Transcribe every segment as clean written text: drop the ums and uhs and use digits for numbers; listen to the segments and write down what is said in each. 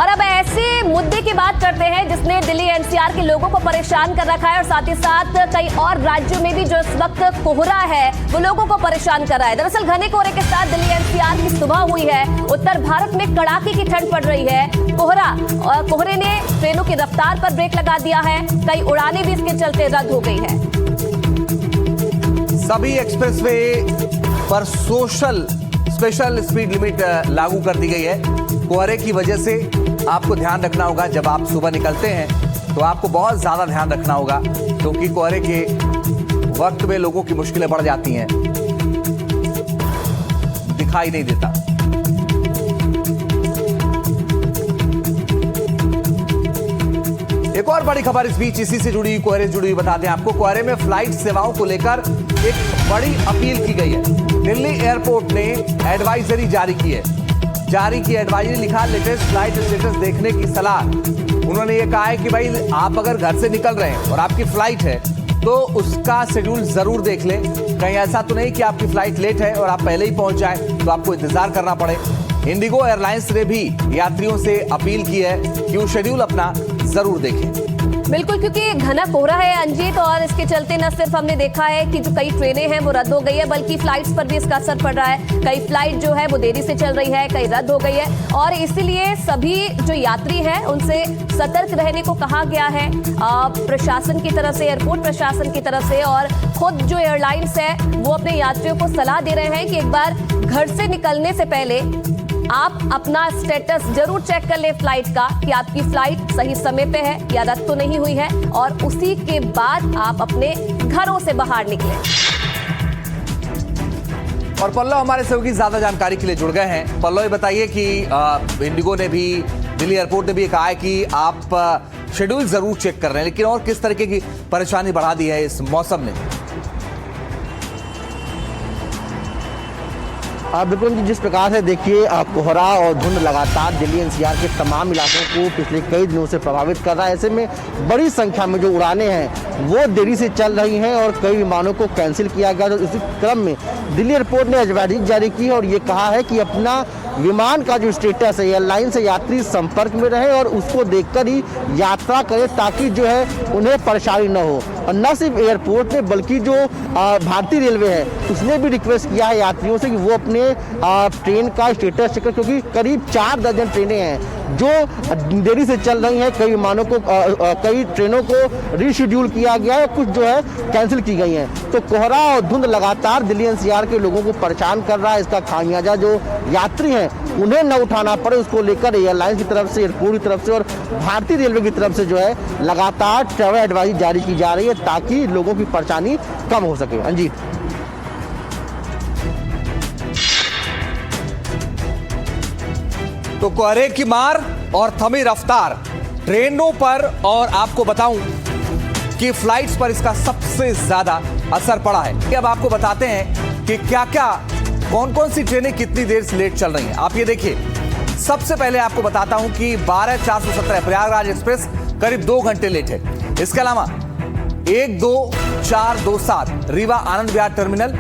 और अब ऐसे मुद्दे की बात करते हैं जिसने दिल्ली एनसीआर के लोगों को परेशान कर रखा है और साथ ही साथ कई और राज्यों में भी जो इस वक्त कोहरा है वो लोगों को परेशान कर रहा है। दरअसल घने कोहरे के साथ दिल्ली एनसीआर की सुबह हुई है। उत्तर भारत में कड़ाके की ठंड पड़ रही है। कोहरे ने ट्रेनों की रफ्तार पर ब्रेक लगा दिया है। कई उड़ानें भी इसके चलते रद्द हो गई है। सभी एक्सप्रेसवे पर स्पेशल स्पीड लिमिट लागू कर दी गई है। कोहरे की वजह से आपको ध्यान रखना होगा, जब आप सुबह निकलते हैं तो आपको बहुत ज्यादा ध्यान रखना होगा, क्योंकि कोहरे के वक्त में लोगों की मुश्किलें बढ़ जाती हैं, दिखाई नहीं देता। एक और बड़ी खबर इस बीच इसी से जुड़ी, कोहरे से जुड़ी बताते हैं आपको। कोहरे में फ्लाइट सेवाओं को लेकर एक बड़ी अपील की गई है। दिल्ली एयरपोर्ट ने एडवाइजरी जारी की है। एडवाइजरी लिखा, लेटेस्ट फ्लाइट स्टेटस देखने की सलाह। उन्होंने ये कहा है कि भाई आप अगर घर से निकल रहे हैं और आपकी फ्लाइट है तो उसका शेड्यूल जरूर देख लें। कहीं ऐसा तो नहीं कि आपकी फ्लाइट लेट है और आप पहले ही पहुंच जाएं तो आपको इंतजार करना पड़े। इंडिगो एयरलाइंस ने भी यात्रियों से अपील की है कि वो शेड्यूल अपना जरूर देखें। बिल्कुल, क्योंकि घना कोहरा है अंजित, और इसके चलते न सिर्फ हमने देखा है कि जो कई ट्रेनें हैं वो रद्द हो गई है, बल्कि फ्लाइट्स पर भी इसका असर पड़ रहा है। कई फ्लाइट जो है वो देरी से चल रही है, कई रद्द हो गई है, और इसीलिए सभी जो यात्री हैं उनसे सतर्क रहने को कहा गया है प्रशासन की तरफ से, एयरपोर्ट प्रशासन की तरफ से। और खुद जो एयरलाइंस है वो अपने यात्रियों को सलाह दे रहे हैं कि एक बार घर से निकलने से पहले आप अपना स्टेटस जरूर चेक कर ले फ्लाइट का, कि आपकी फ्लाइट सही समय पे है या रद्द तो नहीं हुई है, और उसी के बाद आप अपने घरों से बाहर निकलें। और पल्लव हमारे सहयोगी ज्यादा जानकारी के लिए जुड़ गए हैं। पल्लव, ये बताइए कि इंडिगो ने भी, दिल्ली एयरपोर्ट ने भी कहा है कि आप शेड्यूल जरूर चेक कर रहे हैं, लेकिन और किस तरीके की परेशानी बढ़ा दी है इस मौसम ने? बिल्कुल, जिस प्रकार से देखिए कोहरा और धुंध लगातार दिल्ली एनसीआर के तमाम इलाकों को पिछले कई दिनों से प्रभावित कर रहा है। ऐसे में बड़ी संख्या में जो उड़ानें हैं वो देरी से चल रही हैं और कई विमानों को कैंसिल किया गया। तो इसी क्रम में दिल्ली एयरपोर्ट ने एडवाइजरी जारी की और ये कहा है कि अपना विमान का जो स्टेटस है, एयरलाइन से यात्री संपर्क में रहे और उसको देखकर ही यात्रा करें, ताकि जो है उन्हें परेशानी न हो। और न सिर्फ एयरपोर्ट ने बल्कि जो भारतीय रेलवे है उसने भी रिक्वेस्ट किया है यात्रियों से कि वो अपने ट्रेन का स्टेटस चेक करें, क्योंकि करीब 4 दर्जन ट्रेनें हैं जो देरी से चल रही हैं। कई विमानों को कई ट्रेनों को रीशेड्यूल किया गया है, कुछ जो है कैंसिल की गई हैं। तो कोहरा और धुंध लगातार दिल्ली एनसीआर के लोगों को परेशान कर रहा है। इसका खामियाजा जो यात्री हैं उन्हें न उठाना पड़े, उसको लेकर एयरलाइंस की तरफ से, एयरपोर्ट की तरफ से और भारतीय रेलवे की तरफ से जो है लगातार ट्रैवल एडवाइजरी जारी की जा रही है, ताकि लोगों की परेशानी कम हो सके। अंजीत, तो कोहरे की मार और थमी रफ्तार ट्रेनों पर, और आपको बताऊं कि फ्लाइट्स पर इसका सबसे ज्यादा असर पड़ा है। अब आपको बताते हैं कि कौन कौन सी ट्रेनें कितनी देर से लेट चल रही हैं। आप ये देखिए, सबसे पहले आपको बताता हूं कि 12-417 प्रयागराज एक्सप्रेस करीब 2 घंटे लेट है। इसके अलावा 1-2-4-2-7 रीवा आनंद विहार टर्मिनल,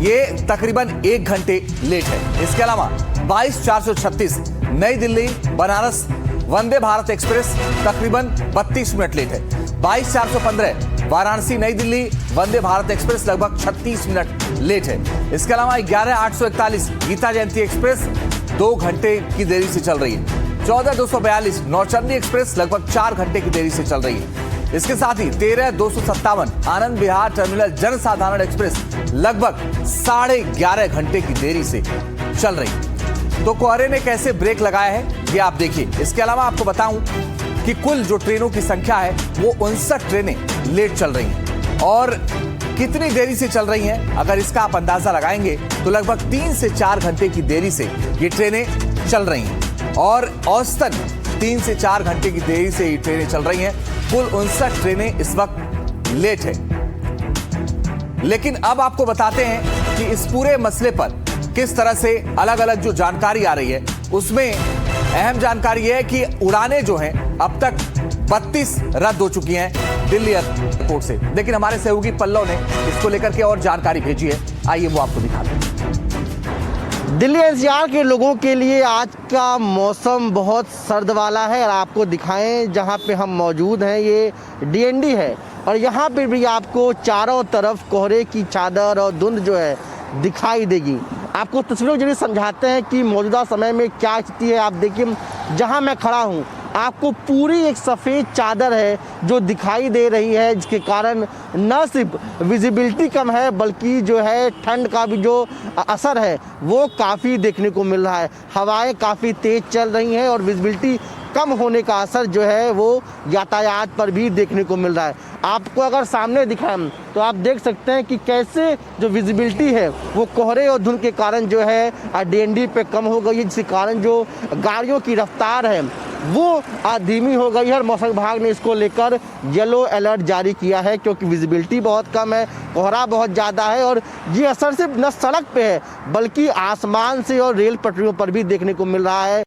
ये तकरीबन 1 घंटे लेट है। इसके अलावा 22-436 नई दिल्ली बनारस वंदे भारत एक्सप्रेस तकरीबन 32 मिनट लेट है। 22-415 वाराणसी नई दिल्ली वंदे भारत एक्सप्रेस लगभग 36 मिनट लेट है। इसके अलावा 11-841 गीता जयंती एक्सप्रेस 2 घंटे की देरी से चल रही है। 14-242 नौचंदी एक्सप्रेस लगभग 4 घंटे की देरी से चल रही है। इसके साथ ही 13-257 आनंद विहार टर्मिनल जनसाधारण एक्सप्रेस लगभग 11.5 घंटे की देरी से चल रही है। तो कोहरे ने कैसे ब्रेक लगाया है ये आप देखिए। इसके अलावा आपको बताऊं कि कुल जो ट्रेनों की संख्या है वो 59 ट्रेनें लेट चल रही हैं। और कितनी देरी से चल रही हैं, अगर इसका आप अंदाजा लगाएंगे तो लगभग 3 से 4 घंटे की देरी से ये ट्रेनें चल रही हैं। और औसतन 3 से 4 घंटे की देरी से ये ट्रेनें चल रही हैं। कुल 59 ट्रेनें इस वक्त लेट है। लेकिन अब आपको बताते हैं कि इस पूरे मसले पर किस तरह से अलग अलग जो जानकारी आ रही है, उसमें अहम जानकारी है कि उड़ानें जो हैं अब तक 32 रद्द हो चुकी हैं दिल्ली एयरपोर्ट से। लेकिन हमारे सहयोगी पल्लव ने इसको लेकर के और जानकारी भेजी है, आइए वो आपको दिखाते हैं। दिल्ली एनसीआर के लोगों के लिए आज का मौसम बहुत सर्द वाला है और आपको दिखाएं जहां पे हम मौजूद हैं ये डीएनडी है और यहाँ पे भी आपको चारों तरफ कोहरे की चादर और धुंध जो है दिखाई देगी। आपको तस्वीरों के जरिए समझाते हैं कि मौजूदा समय में क्या स्थिति है। आप देखिए जहाँ मैं खड़ा हूँ आपको पूरी एक सफ़ेद चादर है जो दिखाई दे रही है, जिसके कारण न सिर्फ विजिबिलिटी कम है बल्कि जो है ठंड का भी जो असर है वो काफ़ी देखने को मिल रहा है। हवाएं काफ़ी तेज़ चल रही हैं और विजिबिलिटी कम होने का असर जो है वो यातायात पर भी देखने को मिल रहा है। आपको अगर सामने दिखाएं तो आप देख सकते हैं कि कैसे जो विजिबिलिटी है वो कोहरे और धुंध के कारण जो है डीएनडी पे कम हो गई है, जिसके कारण जो गाड़ियों की रफ्तार है वो धीमी हो गई है और मौसम विभाग ने इसको लेकर येलो अलर्ट जारी किया है क्योंकि विजिबिलिटी बहुत कम है, कोहरा बहुत ज़्यादा है और ये असर सिर्फ न सड़क पे है बल्कि आसमान से और रेल पटरियों पर भी देखने को मिल रहा है।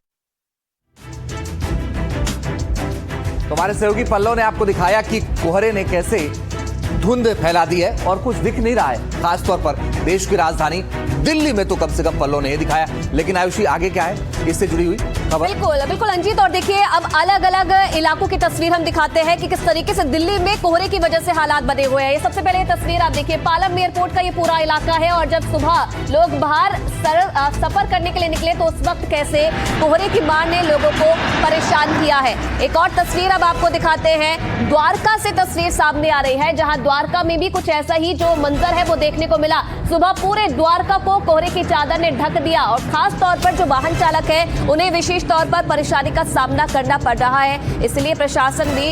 तो हमारे सहयोगी पल्लव ने आपको दिखाया कि कोहरे ने कैसे धुंध फैला दी है और कुछ दिख नहीं रहा है। खासतौर पर देश की राजधानी दिल्ली में तो कम से कम पल्लव ने ये दिखाया। लेकिन आयुषी आगे क्या है इससे जुड़ी हुई खबर? बिल्कुल अंजीत। और देखिए अब अलग अलग इलाकों की तस्वीर हम दिखाते हैं कि किस तरीके से दिल्ली में कोहरे की वजह से हालात बने हुए हैं। ये सबसे पहले ये तस्वीर आप देखिए पालम एयरपोर्ट का ये पूरा इलाका है और जब सुबह लोग बाहर सफर करने के लिए निकले तो उस वक्त कैसे कोहरे की मार ने लोगों को परेशान किया है। एक और तस्वीर अब आपको दिखाते हैं, द्वारका से तस्वीर सामने आ रही है जहां द्वारका में भी कुछ ऐसा ही जो मंजर है वो देखने को मिला। सुबह पूरे द्वारका को कोहरे की चादर ने ढक दिया और खास तौर पर जो वाहन चालक है उन्हें विशेष तौर पर परेशानी का सामना करना पड़ रहा है। इसलिए प्रशासन भी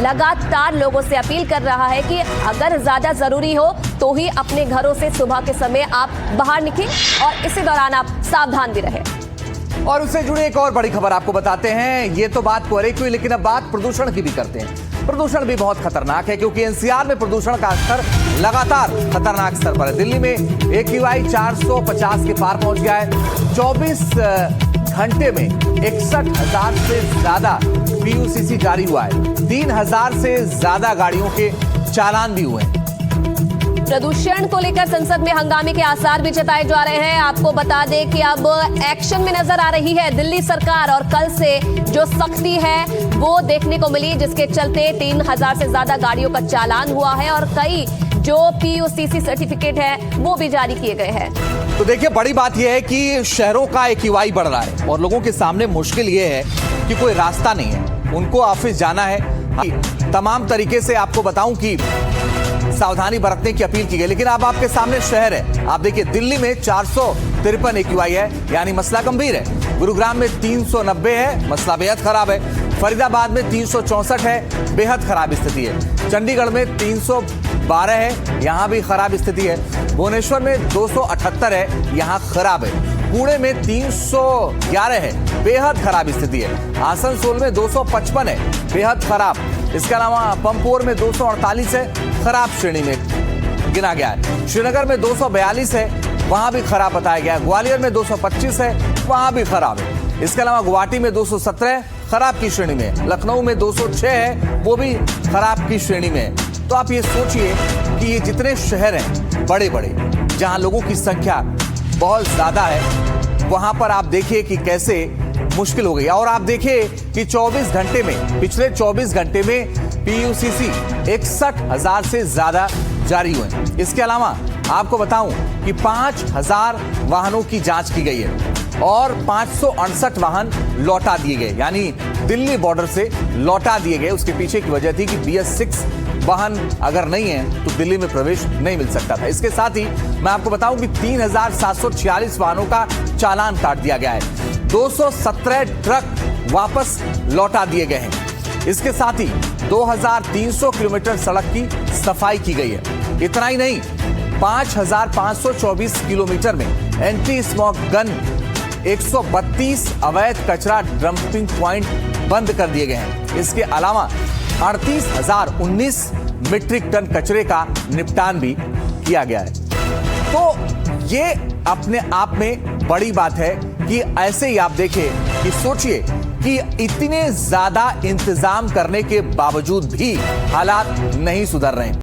लगातार लोगों से अपील कर रहा है कि अगर ज्यादा जरूरी हो तो ही अपने घरों से सुबह के समय आप बाहर निकलें और इसी दौरान आप सावधान भी रहें। और उससे जुड़ी एक और बड़ी खबर आपको बताते हैं। ये तो बात कोहरे की हुई, लेकिन अब बात प्रदूषण की भी करते हैं। प्रदूषण भी बहुत खतरनाक है क्योंकि एनसीआर में प्रदूषण का स्तर लगातार खतरनाक स्तर पर है। दिल्ली में AQI 450 के पार पहुंच गया है। 24 घंटे में 61,000 से ज्यादा PUCC जारी हुआ है। 3,000 से ज्यादा गाड़ियों के चालान भी हुए हैं। प्रदूषण को लेकर संसद में हंगामे के आसार भी जताए जा रहे हैं। आपको बता दें कि अब एक्शन में नजर आ रही है दिल्ली सरकार और कल से जो सख्ती है वो देखने को मिली, जिसके चलते 3,000 से ज्यादा गाड़ियों का चालान हुआ है और कई जो PUCC सर्टिफिकेट है वो भी जारी किए गए हैं। तो देखिए बड़ी बात यह है कि शहरों का AQI बढ़ रहा है और लोगों के सामने मुश्किल ये है कि कोई रास्ता नहीं है, उनको ऑफिस जाना है। तमाम तरीके से आपको बताऊं कि सावधानी बरतने की अपील की गई। लेकिन अब आपके सामने शहर है, आप देखिए दिल्ली में 453 AQI है, यानी मसला गंभीर है। गुरुग्राम में 390 है, मसला बेहद खराब है। फरीदाबाद में 364 है, बेहद खराब स्थिति है। चंडीगढ़ में 312 है, यहां भी खराब स्थिति है। भुवनेश्वर में 278 है, यहां खराब है। पुणे में 311 है, बेहद खराब स्थिति है। आसनसोल में 255 है, बेहद खराब। इसके अलावा पंपोर में 248 है, खराब श्रेणी में गिना गया है। श्रीनगर में 242 है, वहां भी खराब बताया गया है। ग्वालियर में 225 है, वहां भी खराब है। इसके अलावा गुवाहाटी में 217 खराब की श्रेणी में। लखनऊ में 206 है, वो भी खराब की श्रेणी में है। तो आप ये सोचिए कि ये जितने शहर हैं बड़े बड़े जहां लोगों की संख्या बहुत ज्यादा है, वहां पर आप देखिए कि कैसे मुश्किल हो गई। और आप देखिए कि 24 घंटे में, पिछले 24 घंटे में PUCC 61,000 से ज्यादा जारी हुए। इसके अलावा आपको बताऊं कि 5,000 वाहनों की जांच की गई है और 568 वाहन लौटा दिए गए, यानी दिल्ली बॉर्डर से लौटा दिए गए। उसके पीछे की वजह थी कि BS6 वाहन अगर नहीं है तो दिल्ली में प्रवेश नहीं मिल सकता था। इसके साथ ही मैं आपको बताऊं कि 3,746 वाहनों का चालान काट दिया गया है। 217 ट्रक वापस लौटा दिए गए हैं। इसके साथ ही 2,300 किलोमीटर सड़क की सफाई की गई है। इतना ही नहीं, 5,524 किलोमीटर में एंटी स्मोक गन, 132 अवैध कचरा डंपिंग पॉइंट बंद कर दिए गए हैं। इसके अलावा 38,019 मीट्रिक टन कचरे का निपटान भी किया गया है। तो ये अपने आप में बड़ी बात है कि ऐसे ही आप देखें कि सोचिए कि इतने ज्यादा इंतजाम करने के बावजूद भी हालात नहीं सुधर रहे हैं।